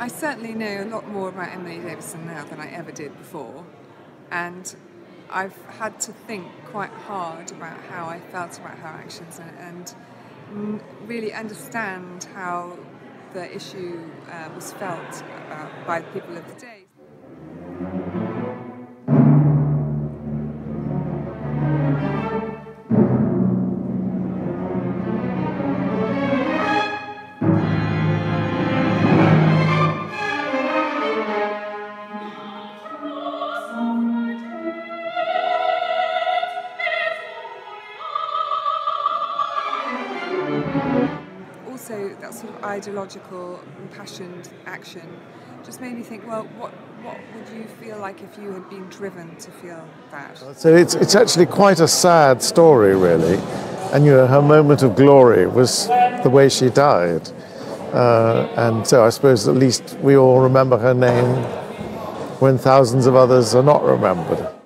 I certainly know a lot more about Emily Davison now than I ever did before, and I've had to think quite hard about how I felt about her actions and really understand how the issue was felt by the people of the day. Also, that sort of ideological, impassioned action just made me think, well, what would you feel like if you had been driven to feel that? So it's actually quite a sad story, really. And her moment of glory was the way she died. And so I suppose at least we all remember her name when thousands of others are not remembered.